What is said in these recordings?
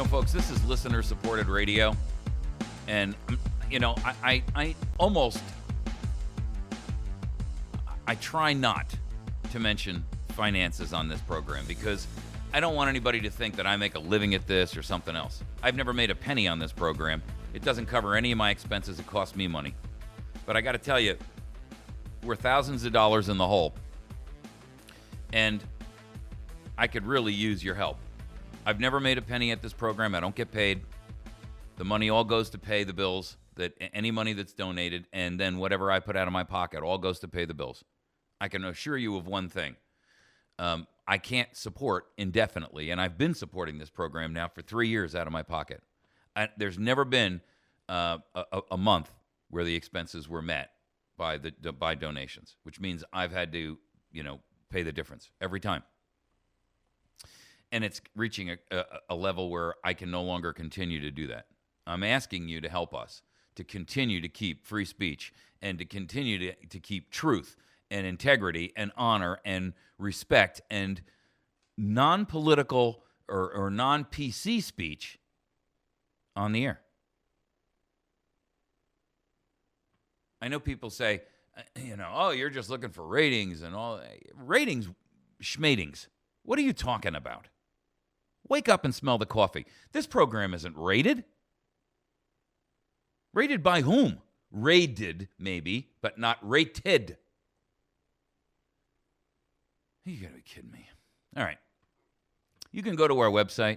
Folks, this is listener-supported radio, and, I try not to mention finances on this program because I don't want anybody to think that I make a living at this or something else. I've never made a penny on this program. It doesn't cover any of my expenses. It costs me money. But I got to tell you, we're thousands of dollars in the hole, and I could really use your help. I've never made a penny at this program. I don't get paid. The money all goes to pay the bills, any money that's donated, and then whatever I put out of my pocket all goes to pay the bills. I can assure you of one thing. I can't support indefinitely, and I've been supporting this program now for 3 years out of my pocket. There's never been a month where the expenses were met by donations, which means I've had to, pay the difference every time. And it's reaching a level where I can no longer continue to do that. I'm asking you to help us to continue to keep free speech and to continue to keep truth and integrity and honor and respect and non-political or non-PC speech on the air. I know people say, oh, you're just looking for ratings and all. Ratings, schmatings. What are you talking about? Wake up and smell the coffee. This program isn't rated. Rated by whom? Rated, maybe, but not rated. You gotta be kidding me. All right. You can go to our website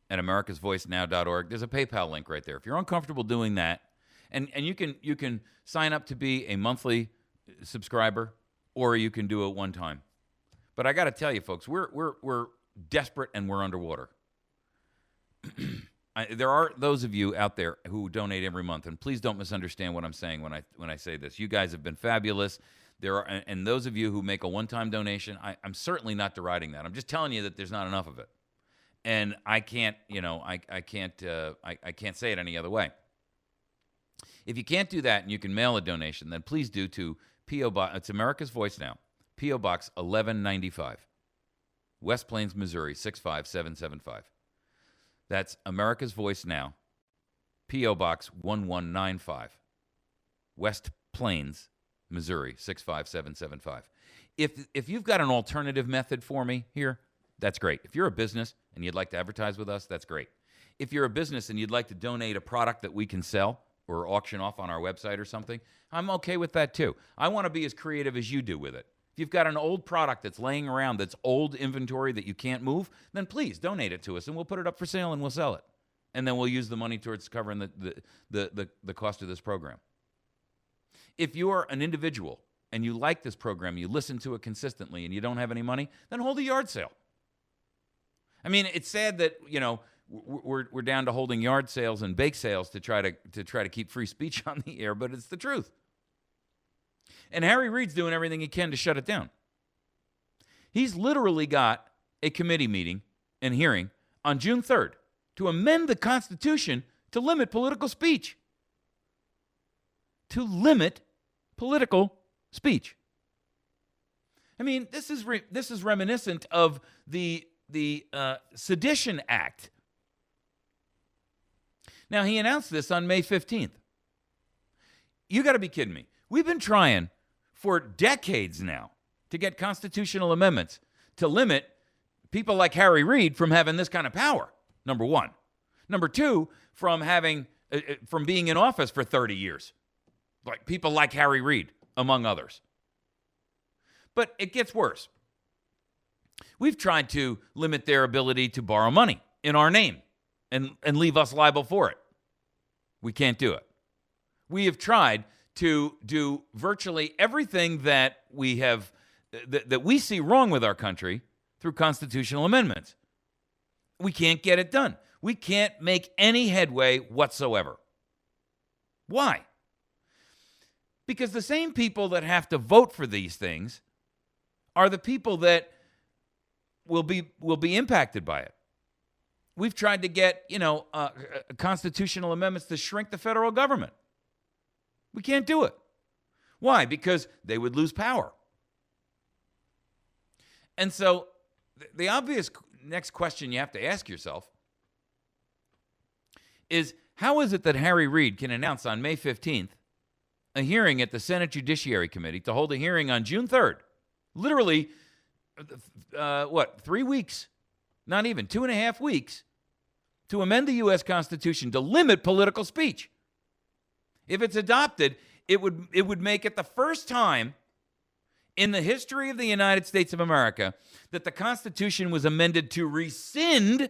at americasvoicenow.org. There's a PayPal link right there. If you're uncomfortable doing that, and you can sign up to be a monthly subscriber, or you can do it one time. But I got to tell you, folks, we're desperate and we're underwater. There are those of you out there who donate every month, and please don't misunderstand what I'm saying when I say this. You guys have been fabulous. And those of you who make a one-time donation, I'm certainly not deriding that. I'm just telling you that there's not enough of it, and I can't say it any other way. If you can't do that and you can mail a donation, then please do to P.O. Box. It's America's Voice Now, P.O. Box 1195, West Plains, Missouri 65775. That's America's Voice Now, P.O. Box 1195, West Plains, Missouri 65775. If you've got an alternative method for me here, that's great. If you're a business and you'd like to advertise with us, that's great. If you're a business and you'd like to donate a product that we can sell or auction off on our website or something, I'm okay with that too. I want to be as creative as you do with it. If you've got an old product that's laying around that's old inventory that you can't move, then please donate it to us and we'll put it up for sale and we'll sell it. And then we'll use the money towards covering the cost of this program. If you're an individual and you like this program, you listen to it consistently and you don't have any money, then hold a yard sale. I mean, it's sad that, we're down to holding yard sales and bake sales to try to keep free speech on the air, but it's the truth. And Harry Reid's doing everything he can to shut it down. He's literally got a committee meeting and hearing on June 3rd to amend the Constitution to limit political speech. To limit political speech. I mean, this is reminiscent of the Sedition Act. Now, he announced this on May 15th. You got to be kidding me. We've been trying for decades now to get constitutional amendments to limit people like Harry Reid from having this kind of power, number one. Number two, from being in office for 30 years. Like people like Harry Reid, among others. But it gets worse. We've tried to limit their ability to borrow money in our name and leave us liable for it. We can't do it. We have tried to do virtually everything that we have that we see wrong with our country through constitutional amendments. We can't get it done. We can't make any headway whatsoever. Why? Because the same people that have to vote for these things are the people that will be impacted by it. We've tried to get, constitutional amendments to shrink the federal government. We can't do it. Why? Because they would lose power. And so the obvious next question you have to ask yourself is how is it that Harry Reid can announce on May 15th a hearing at the Senate Judiciary Committee to hold a hearing on June 3rd? Literally, 3 weeks, not even 2.5 weeks, to amend the U.S. Constitution to limit political speech. If it's adopted, it would make it the first time in the history of the United States of America that the Constitution was amended to rescind,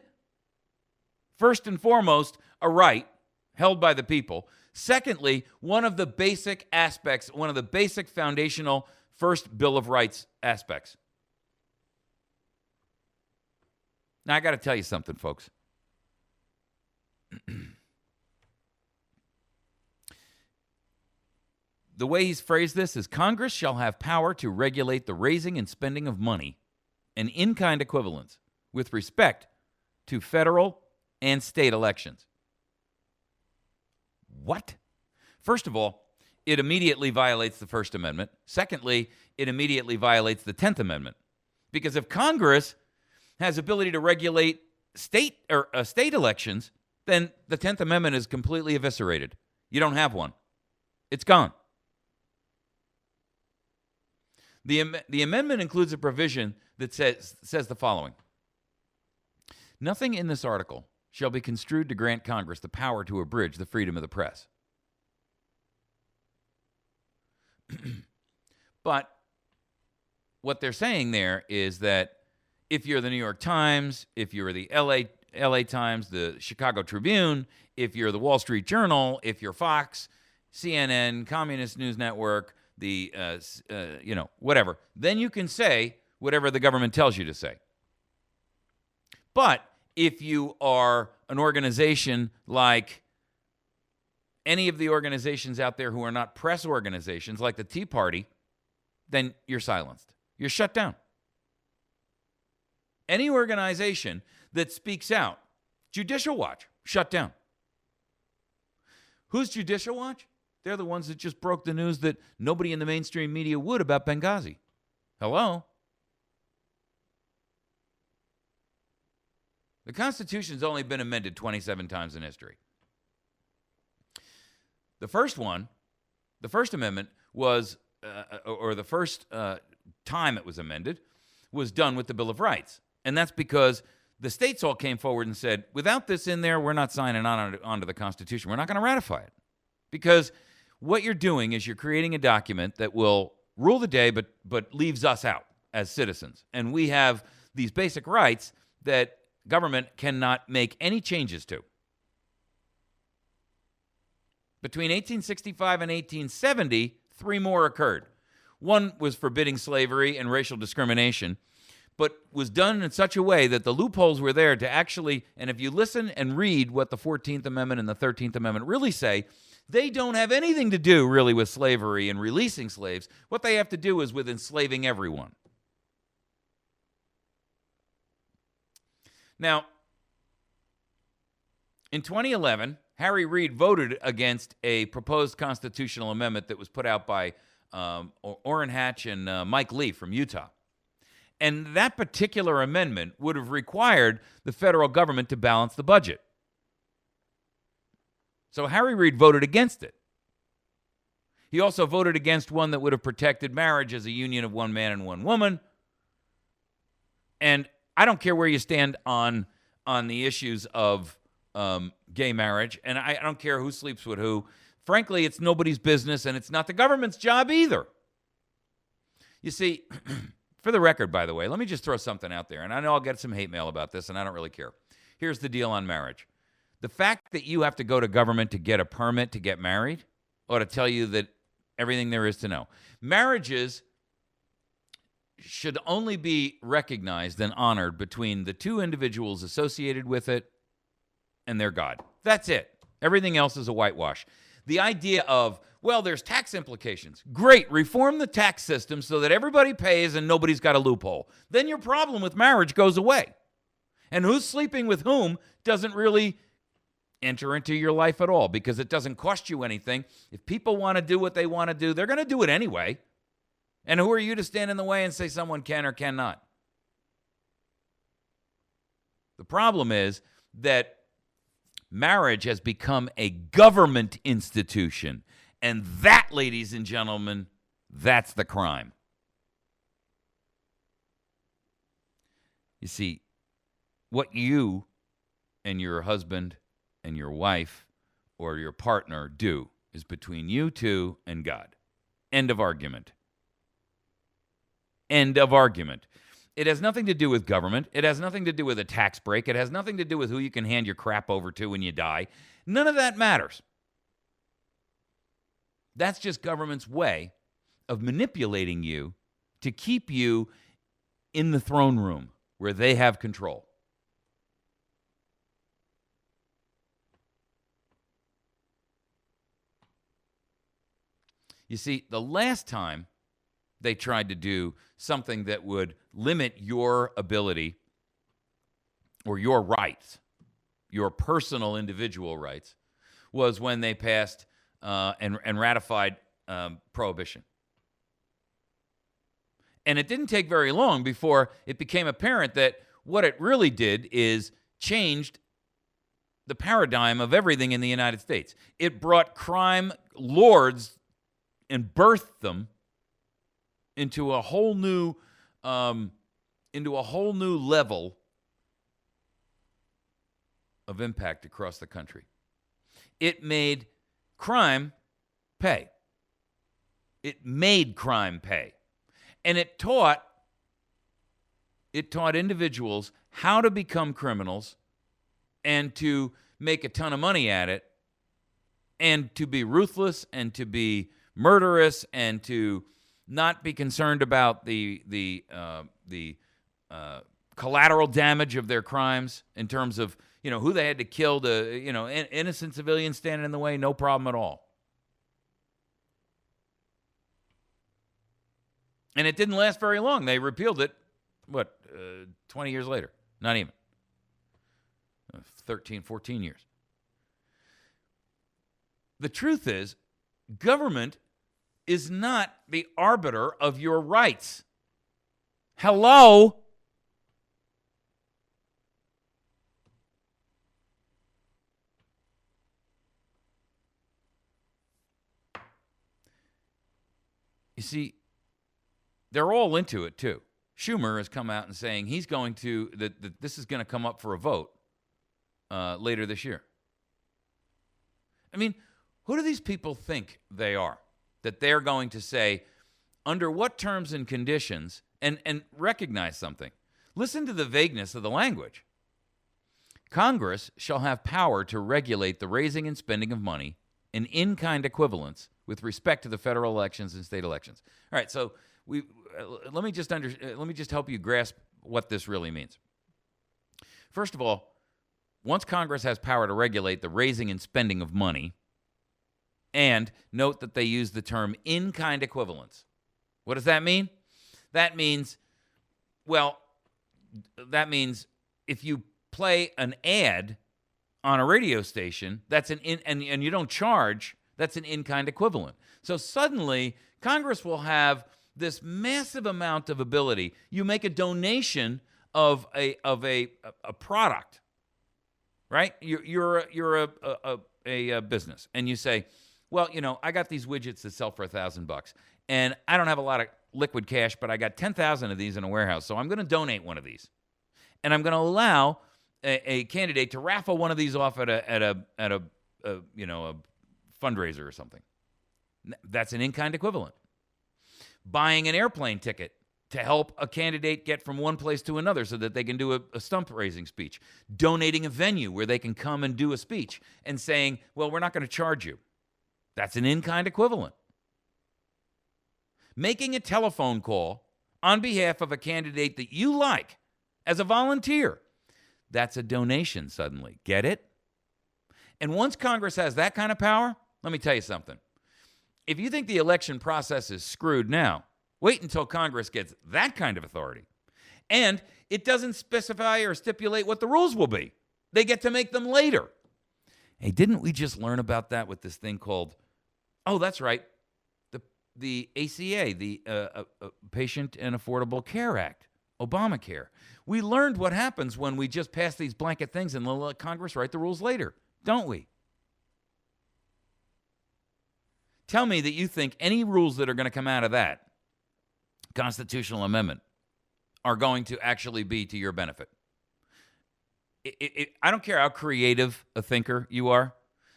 first and foremost, a right held by the people. Secondly, one of the basic aspects, one of the basic foundational first Bill of Rights aspects. Now, I got to tell you something, folks. The way he's phrased this is Congress shall have power to regulate the raising and spending of money and in-kind equivalents with respect to federal and state elections. What? First of all, it immediately violates the First Amendment. Secondly, it immediately violates the 10th Amendment. Because if Congress has ability to regulate state elections, then the 10th Amendment is completely eviscerated. You don't have one. It's gone. The amendment includes a provision that says the following. Nothing in this article shall be construed to grant Congress the power to abridge the freedom of the press. But what they're saying there is that if you're the New York Times, if you're the LA Times, the Chicago Tribune, if you're the Wall Street Journal, if you're Fox, CNN, Communist News Network, the, whatever, then you can say whatever the government tells you to say. But if you are an organization like any of the organizations out there who are not press organizations, like the Tea Party, then you're silenced. You're shut down. Any organization that speaks out, Judicial Watch, shut down. Who's Judicial Watch? They're the ones that just broke the news that nobody in the mainstream media would about Benghazi. Hello? The Constitution's only been amended 27 times in history. The first one, the First Amendment was, or the first time it was amended, was done with the Bill of Rights. And that's because the states all came forward and said, without this in there, we're not signing onto the Constitution. We're not going to ratify it. Because what you're doing is you're creating a document that will rule the day, but leaves us out as citizens. And we have these basic rights that government cannot make any changes to. Between 1865 and 1870, 3 more occurred. One was forbidding slavery and racial discrimination, but was done in such a way that the loopholes were there to actually, and if you listen and read what the 14th Amendment and the 13th Amendment really say, they don't have anything to do really with slavery and releasing slaves. What they have to do is with enslaving everyone. Now, in 2011, Harry Reid voted against a proposed constitutional amendment that was put out by Orrin Hatch and Mike Lee from Utah. And that particular amendment would have required the federal government to balance the budget. So Harry Reid voted against it. He also voted against one that would have protected marriage as a union of one man and one woman. And I don't care where you stand on the issues of gay marriage, and I don't care who sleeps with who. Frankly, it's nobody's business, and it's not the government's job either. You see, for the record, by the way, let me just throw something out there, and I know I'll get some hate mail about this, and I don't really care. Here's the deal on marriage. The fact that you have to go to government to get a permit to get married ought to tell you that everything there is to know. Marriages should only be recognized and honored between the two individuals associated with it and their God. That's it. Everything else is a whitewash. The idea of, well, there's tax implications. Great. Reform the tax system so that everybody pays and nobody's got a loophole. Then your problem with marriage goes away. And who's sleeping with whom doesn't really enter into your life at all because it doesn't cost you anything. If people want to do what they want to do, they're going to do it anyway. And who are you to stand in the way and say someone can or cannot? The problem is that Marriage has become a government institution. And that, ladies and gentlemen, that's the crime. You see, what you and your husband and your wife or your partner do is between you two and God. End of argument. End of argument. It has nothing to do with government. It has nothing to do with a tax break. It has nothing to do with who you can hand your crap over to when you die. None of that matters. That's just government's way of manipulating you to keep you in the throne room where they have control. You see, the last time they tried to do something that would limit your ability or your rights, your personal individual rights, was when they passed and ratified prohibition. And it didn't take very long before it became apparent that what it really did is changed the paradigm of everything in the United States. It brought crime lords and birthed them into a whole new level of impact across the country. It made crime pay. It made crime pay. And it taught individuals how to become criminals and to make a ton of money at it and to be ruthless and to be murderous and to not be concerned about the collateral damage of their crimes in terms of, who they had to kill to, innocent civilians standing in the way, no problem at all. And it didn't last very long. They repealed it, 20 years later? Not even. 13, 14 years. The truth is, government is not the arbiter of your rights. Hello? You see, they're all into it too. Schumer has come out and saying he's going to, that this is going to come up for a vote later this year. I mean, who do these people think they are? That they're going to say, under what terms and conditions, and recognize something. Listen to the vagueness of the language. Congress shall have power to regulate the raising and spending of money and in-kind equivalents with respect to the federal elections and state elections. All right, so let me just help you grasp what this really means. First of all, once Congress has power to regulate the raising and spending of money, and note that they use the term in-kind equivalents. What does that mean? That means if you play an ad on a radio station, that's and you don't charge, that's an in-kind equivalent. So suddenly, Congress will have this massive amount of ability. You make a donation of a product, right? You're a business, and you say, well, I got these widgets that sell for $1,000, and I don't have a lot of liquid cash, but I got 10,000 of these in a warehouse, so I'm going to donate one of these, and I'm going to allow a candidate to raffle one of these off at a fundraiser or something. That's an in-kind equivalent. Buying an airplane ticket to help a candidate get from one place to another so that they can do a stump-raising speech. Donating a venue where they can come and do a speech and saying, well, we're not going to charge you. That's an in-kind equivalent. Making a telephone call on behalf of a candidate that you like as a volunteer. That's a donation suddenly. Get it? And once Congress has that kind of power, let me tell you something. If you think the election process is screwed now, wait until Congress gets that kind of authority. And it doesn't specify or stipulate what the rules will be. They get to make them later. Hey, didn't we just learn about that with this thing called, that's right, the ACA, the Patient and Affordable Care Act, Obamacare. We learned what happens when we just pass these blanket things and let Congress write the rules later. Don't we? Tell me that you think any rules that are going to come out of that constitutional amendment are going to actually be to your benefit. I don't care how creative a thinker you are.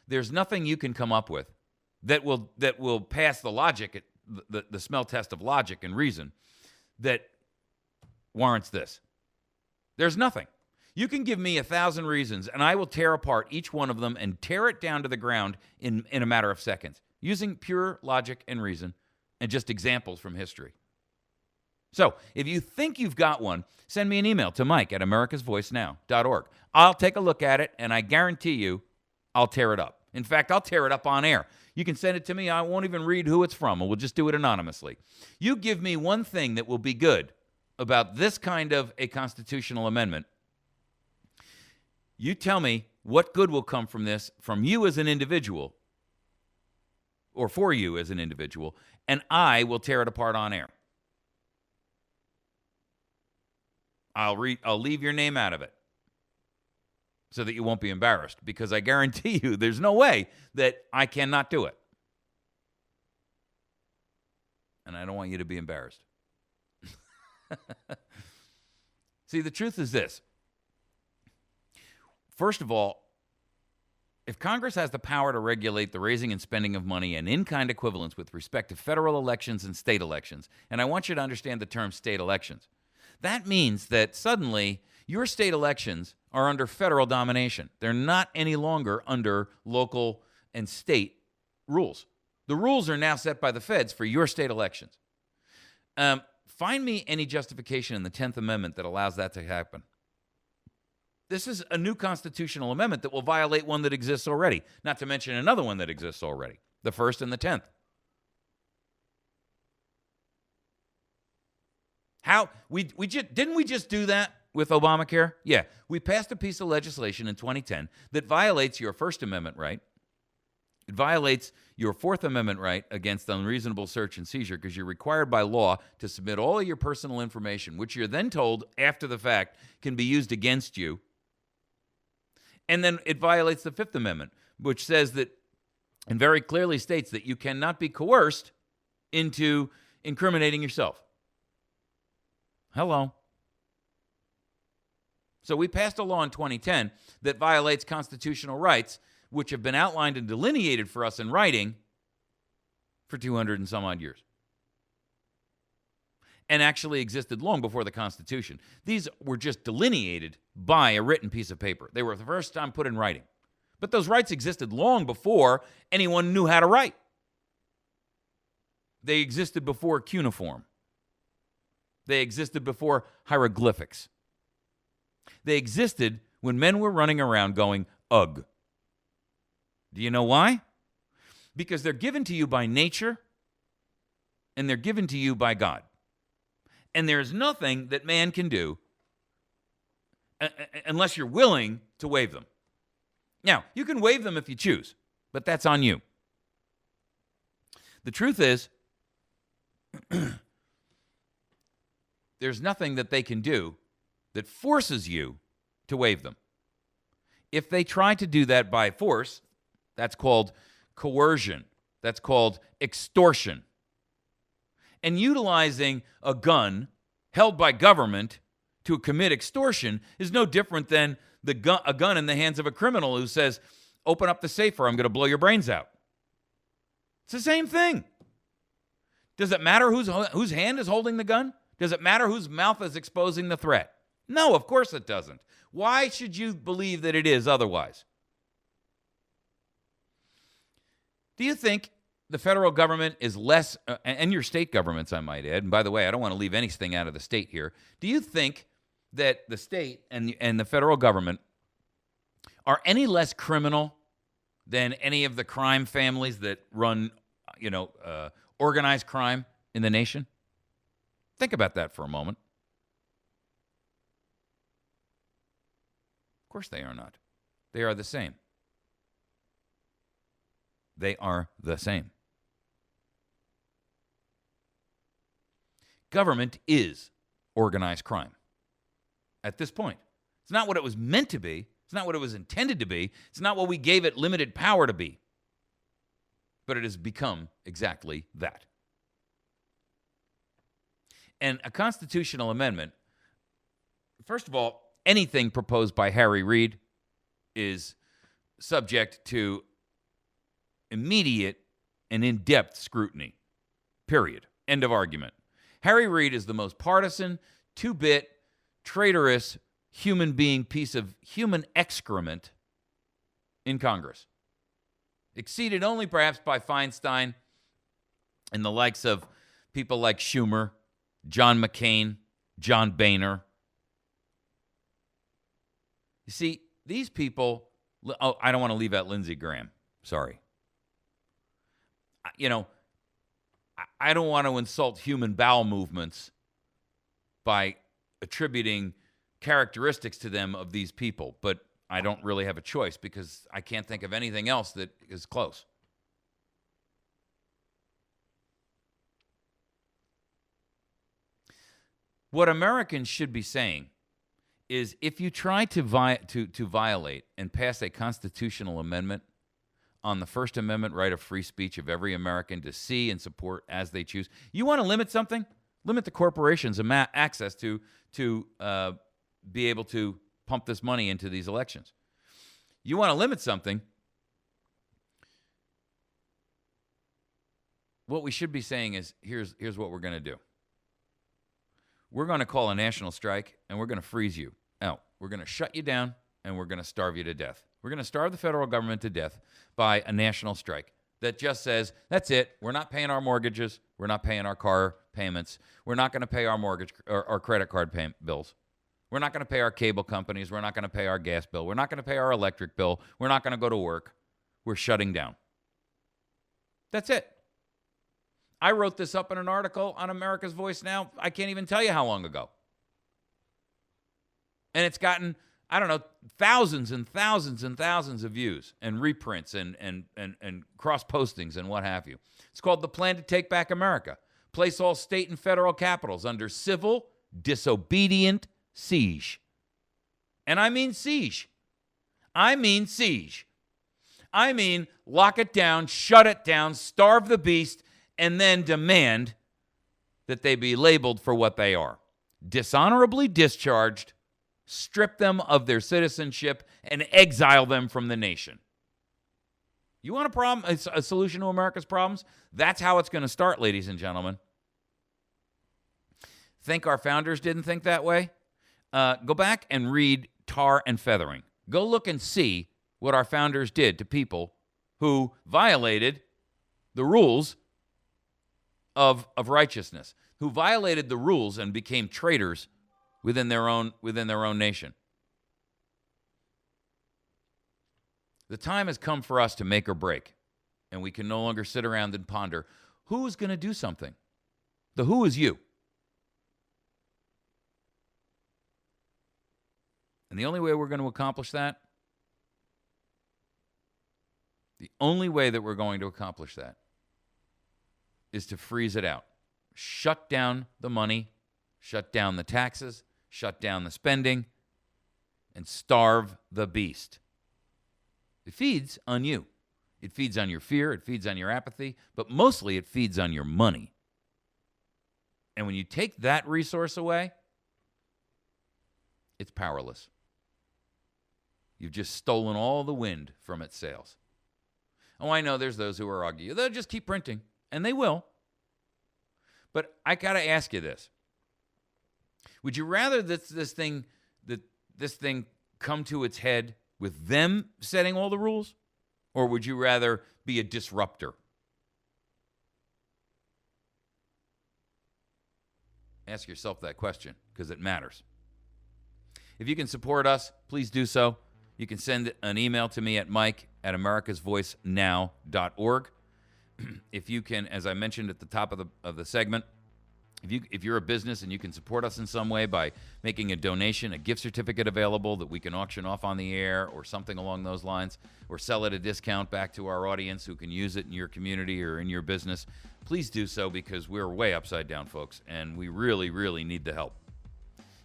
There's nothing you can come up with that will pass the logic, the smell test of logic and reason that warrants this. There's nothing. You can give me 1,000 reasons, and I will tear apart each one of them and tear it down to the ground in a matter of seconds, using pure logic and reason and just examples from history. So, if you think you've got one, send me an email to mike@americasvoicenow.org. I'll take a look at it, and I guarantee you I'll tear it up. In fact, I'll tear it up on air. You can send it to me. I won't even read who it's from, and we'll just do it anonymously. You give me one thing that will be good about this kind of a constitutional amendment. You tell me what good will come from this, from you as an individual, or for you as an individual, and I will tear it apart on air. I'll leave your name out of it so that you won't be embarrassed, because I guarantee you there's no way that I cannot do it. And I don't want you to be embarrassed. See, the truth is this. First of all, if Congress has the power to regulate the raising and spending of money and in-kind equivalents with respect to federal elections and state elections, and I want you to understand the term state elections, that means that suddenly your state elections are under federal domination. They're not any longer under local and state rules. The rules are now set by the feds for your state elections. Find me any justification in the 10th Amendment that allows that to happen. This is a new constitutional amendment that will violate one that exists already, not to mention another one that exists already, the 1st and the 10th. Didn't we just do that with Obamacare? Yeah, we passed a piece of legislation in 2010 that violates your First Amendment right. It violates your Fourth Amendment right against unreasonable search and seizure, because you're required by law to submit all of your personal information, which you're then told after the fact can be used against you. And then it violates the Fifth Amendment, which says that, and very clearly states that you cannot be coerced into incriminating yourself. Hello. So we passed a law in 2010 that violates constitutional rights, which have been outlined and delineated for us in writing for 200 and some odd years, and actually existed long before the Constitution. These were just delineated by a written piece of paper. They were the first time put in writing. But those rights existed long before anyone knew how to write. They existed before cuneiform. They existed before hieroglyphics. They existed when men were running around going, ugh. Do you know why? Because they're given to you by nature, and they're given to you by God. And there's nothing that man can do unless you're willing to waive them. Now, you can waive them if you choose, but that's on you. The truth is, there's nothing that they can do that forces you to waive them. If they try to do that by force, that's called coercion. That's called extortion. And utilizing a gun held by government to commit extortion is no different than a gun in the hands of a criminal who says, open up the safe or I'm going to blow your brains out. It's the same thing. Does it matter whose hand is holding the gun? Does it matter whose mouth is exposing the threat? No, of course it doesn't. Why should you believe that it is otherwise? Do you think the federal government is less, and your state governments, I might add, and by the way, I don't want to leave anything out of the state here. Do you think that the state and the federal government are any less criminal than any of the crime families that run, organized crime in the nation? Think about that for a moment. Of course they are not. They are the same. They are the same. Government is organized crime at this point. It's not what it was meant to be It's not what it was intended to be. It's not what we gave it limited power to be. But it has become exactly that. And a constitutional amendment, first of all, anything proposed by Harry Reid is subject to immediate and in-depth scrutiny. Period. End of argument. Harry Reid is the most partisan, two-bit, traitorous human being piece of human excrement in Congress. Exceeded only perhaps by Feinstein and the likes of people like Schumer, John McCain, John Boehner. You see, these people, oh, I don't want to leave out Lindsey Graham. Sorry. You know, I don't want to insult human bowel movements by attributing characteristics to them of these people, but I don't really have a choice because I can't think of anything else that is close. What Americans should be saying is if you try to violate and pass a constitutional amendment on the First Amendment right of free speech of every American to see and support as they choose, you want to limit something? Limit the corporations' access to be able to pump this money into these elections. You want to limit something, what we should be saying is, here's what we're going to do. We're going to call a national strike, and we're going to freeze you out. We're going to shut you down, and we're going to starve you to death. We're going to starve the federal government to death by a national strike that just says, that's it. We're not paying our mortgages. We're not paying our car payments. We're not going to pay our mortgage or our credit card bills. We're not going to pay our cable companies. We're not going to pay our gas bill. We're not going to pay our electric bill. We're not going to go to work. We're shutting down. That's it. I wrote this up in an article on America's Voice Now. I can't even tell you how long ago. And it's gotten, I don't know, thousands and thousands and thousands of views and reprints and cross-postings and what have you. It's called The Plan to Take Back America. Place all state and federal capitals under civil, disobedient siege. And I mean siege. I mean siege. I mean lock it down, shut it down, starve the beast, and then demand that they be labeled for what they are. Dishonorably discharged, strip them of their citizenship, and exile them from the nation. You want a solution to America's problems? That's how it's going to start, ladies and gentlemen. Think our founders didn't think that way? Go back and read Tar and Feathering. Go look and see what our founders did to people who violated the rules of righteousness, who violated the rules and became traitors within their own nation. The time has come for us to make or break, and we can no longer sit around and ponder who is going to do something. The who is you. And the only way we're going to accomplish that, is to freeze it out. Shut down the money, shut down the taxes, shut down the spending, and starve the beast. It feeds on you. It feeds on your fear. It feeds on your apathy. But mostly it feeds on your money. And when you take that resource away, it's powerless. You've just stolen all the wind from its sails. Oh, I know there's those who are arguing. They'll just keep printing. And they will. But I got to ask you this. Would you rather that this thing come to its head with them setting all the rules? Or would you rather be a disruptor? Ask yourself that question, because it matters. If you can support us, please do so. You can send an email to me at mike@americasvoicenow.org. If you can, as I mentioned at the top of the segment, if you're a business and you can support us in some way by making a donation, a gift certificate available that we can auction off on the air or something along those lines, or sell at a discount back to our audience who can use it in your community or in your business, please do so, because we're way upside down, folks, and we really, really need the help.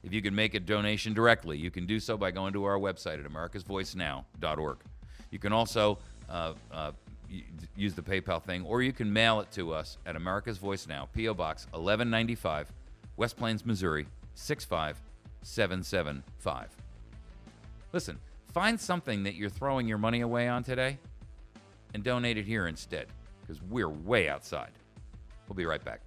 If you can make a donation directly, you can do so by going to our website at americasvoicenow.org. You can also use the PayPal thing, or you can mail it to us at America's Voice Now, P.O. Box 1195, West Plains, Missouri 65775. Listen, find something that you're throwing your money away on today and donate it here instead, because we're way outside. We'll be right back.